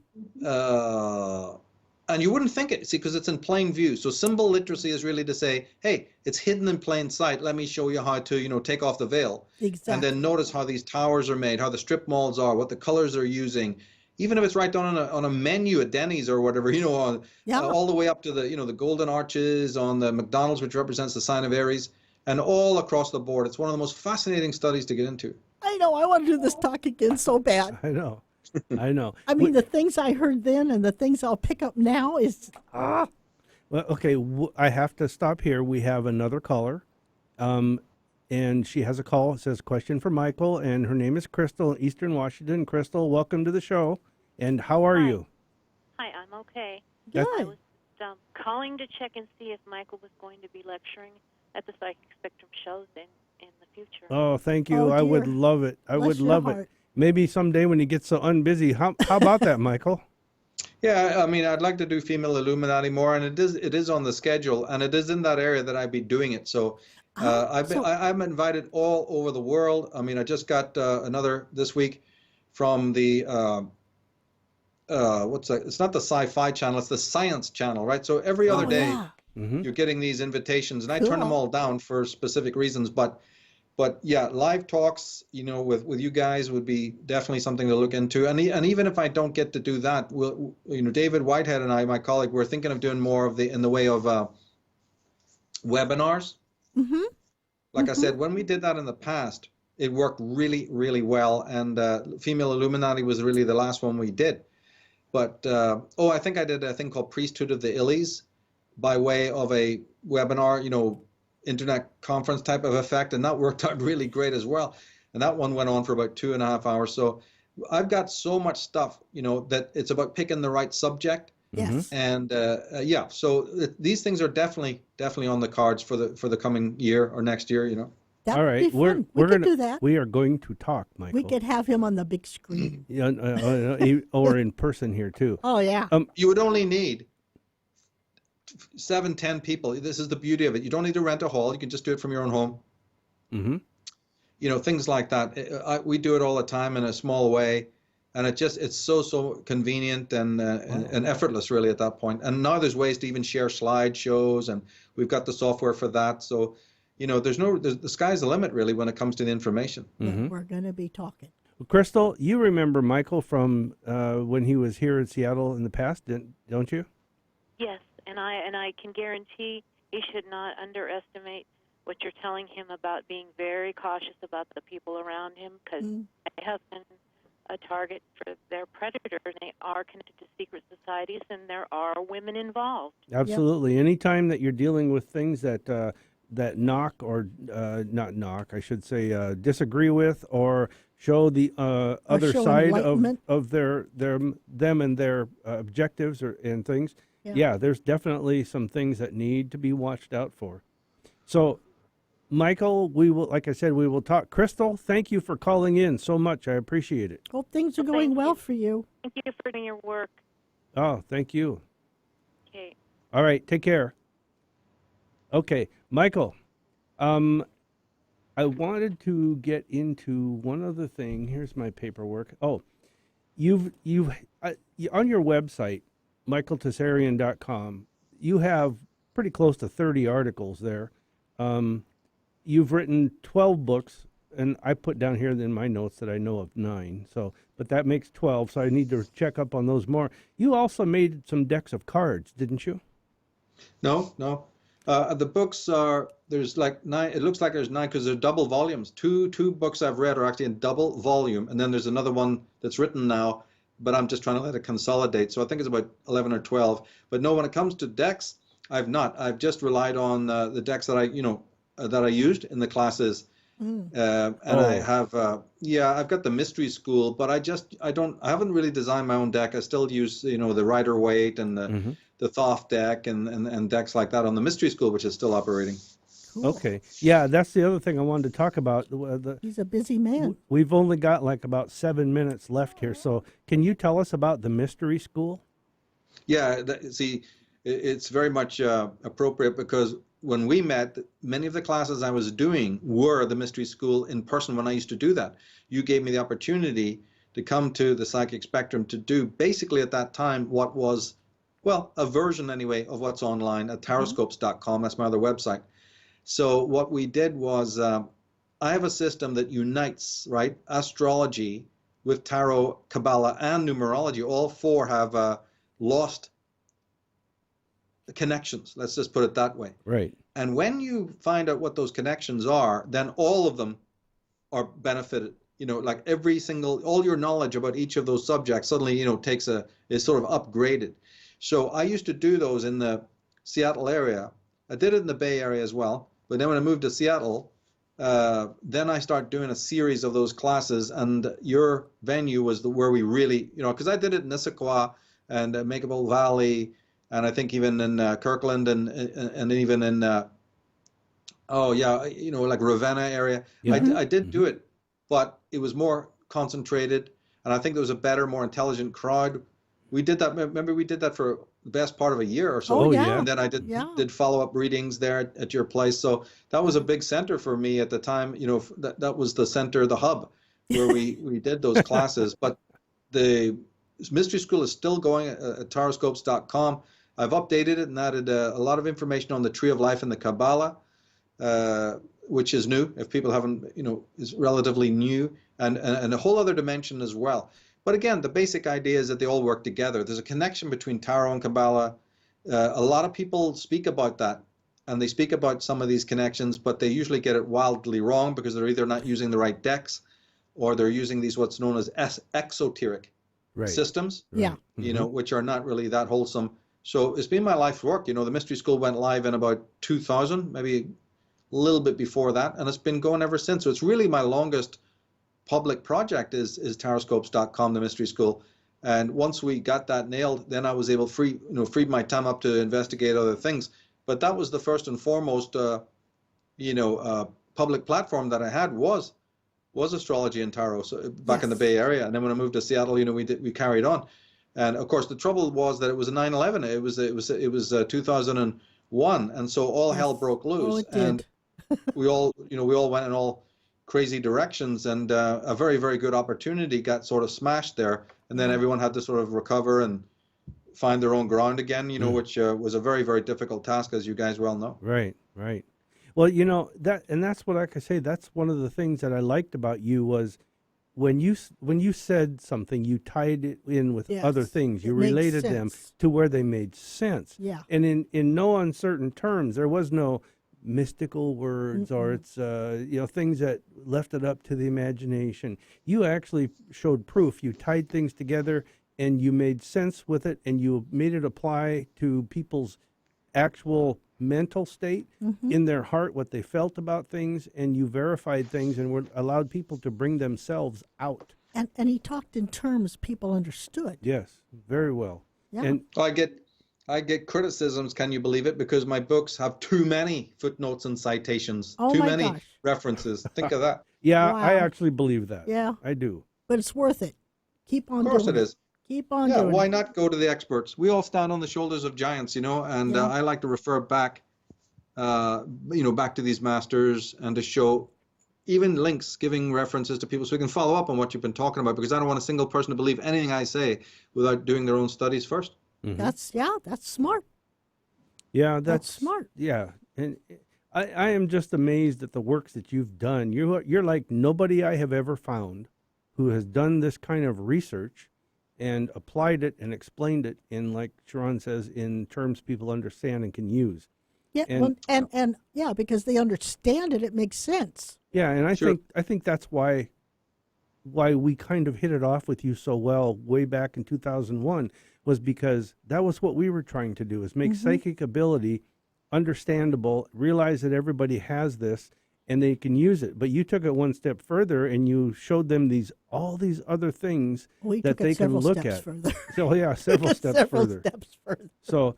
And you wouldn't think it, see, because it's in plain view. So symbol literacy is really to say, hey, it's hidden in plain sight. Let me show you how to, take off the veil. Exactly. And then notice how these towers are made, how the strip malls are, what the colors are using. Even if it's right down on a menu at Denny's or whatever, all the way up to the golden arches on the McDonald's, which represents the sign of Aries, and all across the board. It's one of the most fascinating studies to get into. I know. I want to do this talk again so bad. I know. I mean, the things I heard then and the things I'll pick up now is Well, okay, I have to stop here. We have another caller, and she has a call. It says, question for Michael, and her name is Crystal in Eastern Washington. Crystal, welcome to the show. And how are you? Hi, I'm okay. good. I was calling to check and see if Michael was going to be lecturing at the Psychic Spectrum shows in the future. Oh, thank you. Oh, I would dear. love it. I Bless would your love heart. it. Maybe someday when he gets so unbusy. How about that, Michael? Yeah, I mean, I'd like to do female Illuminati more, and it is on the schedule, and it is in that area that I'd be doing it. So I'm invited all over the world. I mean, I just got another this week from the what's that? It's not the Sci-Fi channel; it's the Science channel, right? So every other day, Yeah. Mm-hmm. you're getting these invitations, and I turn them Cool. all down for specific reasons. But yeah, live talks, with you guys would be definitely something to look into. And even if I don't get to do that, David Whitehead and I, my colleague, we're thinking of doing more of in the way of webinars. Mm-hmm. Like I said, when we did that in the past, it worked really, really well. And Female Illuminati was really the last one we did. But I think I did a thing called Priesthood of the Illies by way of a webinar, internet conference type of effect, and that worked out really great as well. And that one went on for about 2.5 hours. So I've got so much stuff, that it's about picking the right subject. Yes. And so these things are definitely on the cards for the coming year or next year. That All would right, be fun. We could do that. We are going to talk, Michael. We could have him on the big screen. Or in person here too. Oh, yeah. You would only need 7-10 people. This is the beauty of it. You don't need to rent a hall. You can just do it from your own home. Mm-hmm. Things like that. We do it all the time in a small way, and it's so convenient and effortless, really, at that point. And now there's ways to even share slideshows, and we've got the software for that. So, the sky's the limit, really, when it comes to the information. Mm-hmm. Yeah, we're going to be talking. Well, Crystal, you remember Michael from when he was here in Seattle in the past, don't you? Yes, and I can guarantee he should not underestimate what you're telling him about being very cautious about the people around him, because they have been a target for their predators. They are connected to secret societies, and there are women involved. Absolutely. Yep. Anytime that you're dealing with things that knock or not knock, I should say, disagree with or show the other side of them and their objectives and things. Yeah, there's definitely some things that need to be watched out for. So Michael, we will, like I said, we will talk. Crystal, thank you for calling in so much. I appreciate it. Hope things are going well for you. Thank you for doing your work. Oh, thank you. Okay. All right, take care. Okay, Michael, I wanted to get into one other thing. Here's my paperwork. Oh, you've on your website, michaeltessarian.com, you have pretty close to 30 articles there. You've written 12 books, and I put down here in my notes that I know of 9. So, but that makes 12. So I need to check up on those more. You also made some decks of cards, didn't you? No. The books are, there's like 9, it looks like there's 9 because they're double volumes. Two books I've read are actually in double volume, and then there's another one that's written now, but I'm just trying to let it consolidate. So I think it's about 11 or 12. But no, when it comes to decks, I've not. I've just relied on the decks that I used in the classes. I have, I've got the Mystery School, but I haven't really designed my own deck. I still use, the Rider Waite and the Thoth deck and decks like that on the Mystery School, which is still operating. Cool. Okay. Yeah, that's the other thing I wanted to talk about. He's a busy man. We've only got like about 7 minutes left here. So can you tell us about the Mystery School? Yeah, it's very much appropriate because when we met, many of the classes I was doing were the Mystery School in person when I used to do that. You gave me the opportunity to come to the Psychic Spectrum to do basically at that time what was, well, a version anyway of what's online at taroscopes.com. That's my other website. So what we did was I have a system that unites, right, astrology with tarot, Kabbalah, and numerology. All 4 have lost connections. Let's just put it that way. Right. And when you find out what those connections are, then all of them are benefited. Like all your knowledge about each of those subjects suddenly, is sort of upgraded. So I used to do those in the Seattle area. I did it in the Bay Area as well. But then when I moved to Seattle, then I started doing a series of those classes, and your venue was where we really, because I did it in Issaquah and Makeable Valley, and I think even in Kirkland and even in, like Ravenna area. Yeah. I did do it, but it was more concentrated, and I think there was a better, more intelligent crowd. We did that. Remember, we did that for the best part of a year or so. Oh, yeah. And then I did follow-up readings there at your place. So that was a big center for me at the time. That was the center, the hub, where we did those classes. But the Mystery School is still going at taroscopes.com. I've updated it and added a lot of information on the Tree of Life and the Kabbalah, which is new. If people haven't, is relatively new, and a whole other dimension as well. But again, the basic idea is that they all work together. There's a connection between tarot and Kabbalah. A lot of people speak about that, and they speak about some of these connections, but they usually get it wildly wrong because they're either not using the right decks, or they're using these what's known as exoteric systems, which are not really that wholesome. So it's been my life's work. The Mystery School went live in about 2000, maybe a little bit before that, and it's been going ever since. So it's really my longest public project is taroscopes.com, the Mystery School. And once we got that nailed, then I was able freed my time up to investigate other things. But that was the first and foremost, public platform that I had was astrology and tarot. So back in the Bay Area, and then when I moved to Seattle, we carried on. And of course, the trouble was that it was a 9/11. It was 2001, and so all hell broke loose. Oh, it did. And we all went in all crazy directions, and a very, very good opportunity got sort of smashed there. And then everyone had to sort of recover and find their own ground again, which was a very, very difficult task, as you guys well know. Right. Well, that's what I could say. That's one of the things that I liked about you was when you said something, you tied it in with other things. You related them to where they made sense. Yeah. And in no uncertain terms, there was no mystical words or it's things that left it up to the imagination. You actually showed proof. You tied things together and you made sense with it, and you made it apply to people's actual mental state, in their heart, what they felt about things, and you verified things and allowed people to bring themselves out. And he talked in terms people understood. Yes, very well. Yeah. And I I get criticisms, can you believe it? Because my books have too many footnotes and citations, Oh too my many gosh. references. Think of that. Yeah, I Wow. actually believe that. Yeah. I do. But it's worth it. Keep on Of course doing it is. Keep on Yeah, doing why it. not go to the experts? We all stand on the shoulders of giants, and Yeah. I like to refer back, back to these masters and to show even links, giving references to people so we can follow up on what you've been talking about, because I don't want a single person to believe anything I say without doing their own studies first. Mhm. That's smart. Yeah, That's smart. Yeah, and I am just amazed at the works that you've done. You're like nobody I have ever found who has done this kind of research and applied it and explained it in, like Sharon says, in terms people understand and can use. Yeah, and yeah, because they understand it, it makes sense. Yeah, and Sure. I think that's why we kind of hit it off with you so well way back in 2001 was because that was what we were trying to do, is make psychic ability understandable, realize that everybody has this and they can use it. But you took it one step further and you showed them all these other things We that took they it can several look steps at. further. So yeah, several steps Several further. steps further. So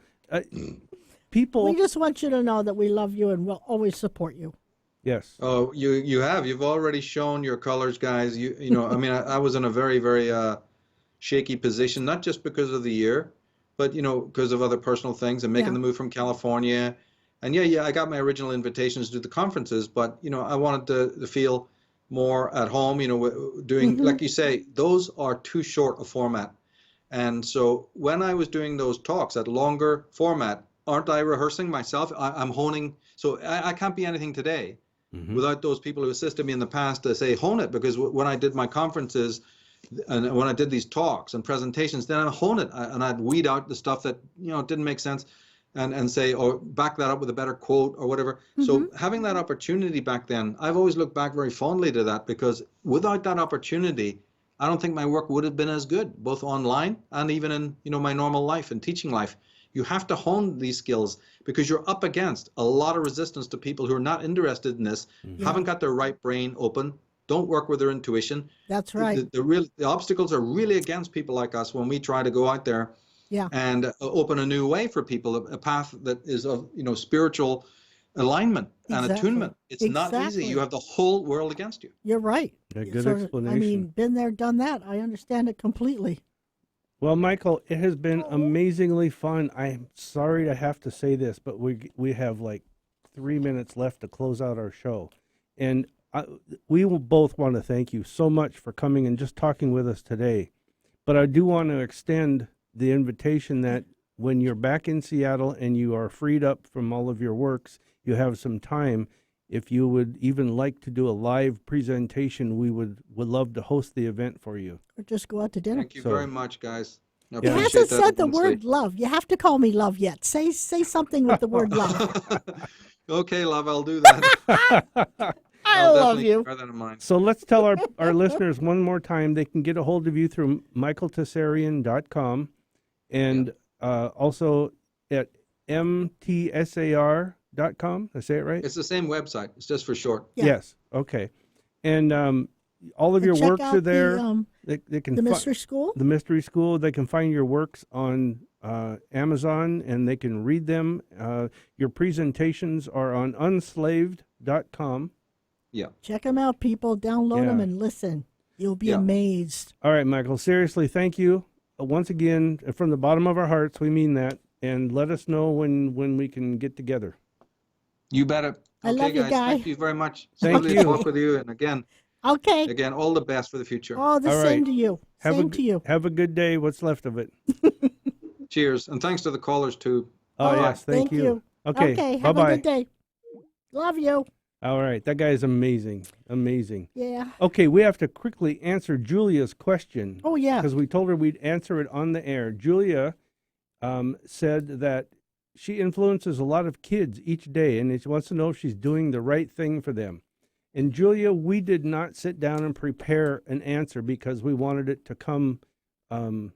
people, We just want you to know that we love you and we'll always support you. yes. Oh, you've already shown your colors, guys. I mean, I was in a very, very shaky position, not just because of the year, but because of other personal things and making Yeah. the move from California. And yeah, I got my original invitations to do the conferences, but I wanted to feel more at home, doing, like you say, those are too short a format. And so when I was doing those talks at longer format, aren't I rehearsing myself? I'm honing. So I can't be anything today without those people who assisted me in the past to say, hone it. Because when I did my conferences and when I did these talks and presentations, then I'd hone it and I'd weed out the stuff that, didn't make sense and say, or back that up with a better quote or whatever. So having that opportunity back then, I've always looked back very fondly to that, because without that opportunity, I don't think my work would have been as good, both online and even in, my normal life and teaching life. You have to hone these skills because you're up against a lot of resistance to people who are not interested in this, haven't got their right brain open, don't work with their intuition. That's right. The obstacles are really against people like us when we try to go out there and open a new way for people, a path that is of, spiritual alignment and attunement. It's not easy. You have the whole world against you. You're right. A good So, explanation. I mean, been there, done that. I understand it completely. Well, Michael, it has been amazingly fun. I'm sorry to have to say this, but we have like 3 minutes left to close out our show. And we will both want to thank you so much for coming and just talking with us today. But I do want to extend the invitation that when you're back in Seattle and you are freed up from all of your works, you have some time, if you would even like to do a live presentation, we would love to host the event for you. Or just go out to dinner. Thank you very much, guys. I He appreciate hasn't that said the immensely. word love. You have to call me love yet. Say something with the word love. Okay, love, I'll do that. I I'll love definitely you. bear that in mind. So let's tell our listeners one more time. They can get a hold of you through michaeltessarian.com and also at mtsar.com. I say it right? It's the same website. It's just for short. Yeah. Yes. Okay. And all of your Check works out are there. They can the mystery school. The mystery school. They can find your works on Amazon and they can read them. Your presentations are on unslaved.com. Yeah. Check them out, people. Download them and listen. You'll be amazed. All right, Michael. Seriously, thank you once again from the bottom of our hearts. We mean that. And let us know when we can get together. You bet it. I love you, guys. guy. Thank you very much. Thank Lovely you. to talk with you. And again, all the best for the future. Oh, the All same right. to you. Same to you. Have a good day. What's left of it. Cheers. And thanks to the callers, too. Oh, yes. Thank you. Okay. Have Bye-bye. a good day. Love you. All right. That guy is amazing. Amazing. Yeah. Okay. We have to quickly answer Julia's question. Oh, yeah. Because we told her we'd answer it on the air. Julia said that she influences a lot of kids each day, and she wants to know if she's doing the right thing for them. And Julia, we did not sit down and prepare an answer because we wanted it to come From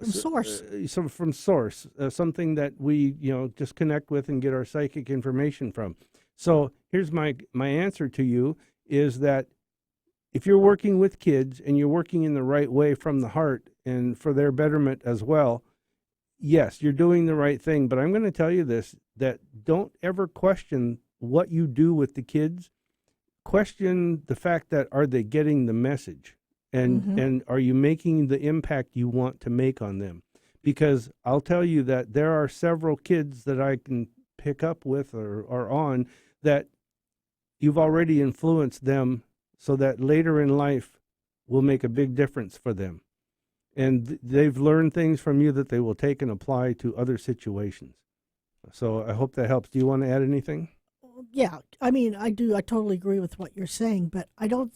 source. From source, something that we just connect with and get our psychic information from. So here's my answer to you is that if you're working with kids and you're working in the right way from the heart and for their betterment as well, yes, you're doing the right thing, but I'm going to tell you this, that don't ever question what you do with the kids. Question the fact that are they getting the message, and are you making the impact you want to make on them? Because I'll tell you that there are several kids that I can pick up with or on that you've already influenced them so that later in life will make a big difference for them. And they've learned things from you that they will take and apply to other situations. So I hope that helps. Do you want to add anything? Yeah, I mean, I do. I totally agree with what you're saying, but I don't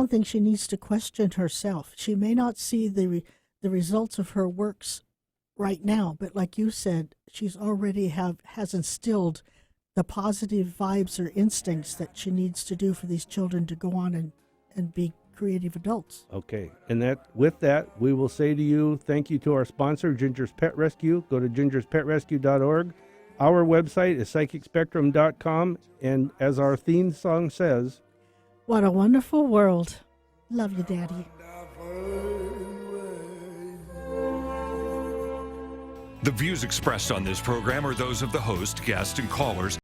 think she needs to question herself. She may not see the results of her works right now, but like you said, she's already has instilled the positive vibes or instincts that she needs to do for these children to go on and be creative adults. Okay. And with that, we will say to you, thank you to our sponsor, Ginger's Pet Rescue. Go to gingerspetrescue.org. Our website is psychicspectrum.com. And as our theme song says, what a wonderful world. Love you, Daddy. The views expressed on this program are those of the host, guests, and callers